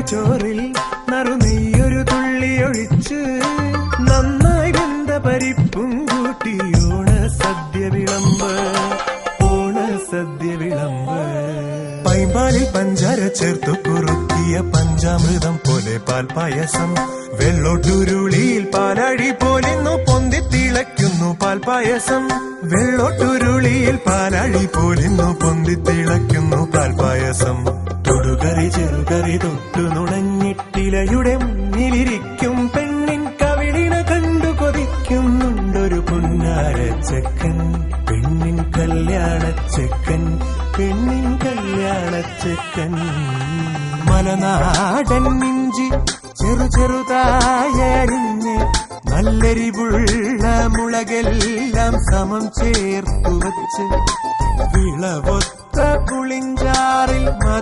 ചോറിൽ നറുനെയ്യൊരു തുള്ളി ഒഴിച്ച് നന്നായി വെന്ത പരിപ്പും കൂട്ടി ഓണസദ്യ വിളമ്പ് പൈമ്പാലിൽ പഞ്ചാര ചേർത്തു കുറുക്കിയ പഞ്ചാമൃതം പോലെ പാൽപായസം വെള്ളോട്ടുരുളിയിൽ പാലഴി പോലിന്നു പൊന്തി തിളയ്ക്കുന്നു പാൽപായസം വെള്ളോട്ടുരുളിയിൽ പാലഴി പോലിന്നു പൊന്തി തിളയ്ക്കുന്നു പാൽപായസം തൊടുകറി ചെറുകറി തൊട്ടു നുണഞ്ഞിട്ടിലയുടെ മുന്നിലിരിക്കും പെണ്ണിൻ കവിളിന കണ്ടു കൊതിക്കുന്നുണ്ടൊരു പുന്നാരച്ചക്കൻ പെണ്ണിൻ കല്യാണച്ചക്കൻ പെണ്ണിൻ കല്യാണച്ചക്കൻ മലനാടൻ ഇഞ്ചി ചെറുതായരിഞ്ഞ് നല്ലെരിവുള്ള മുളകെല്ലാം സമം ചേർത്തു വച്ച് വിളവൊത്ത പുളിഞ്ചാറിൽ മധു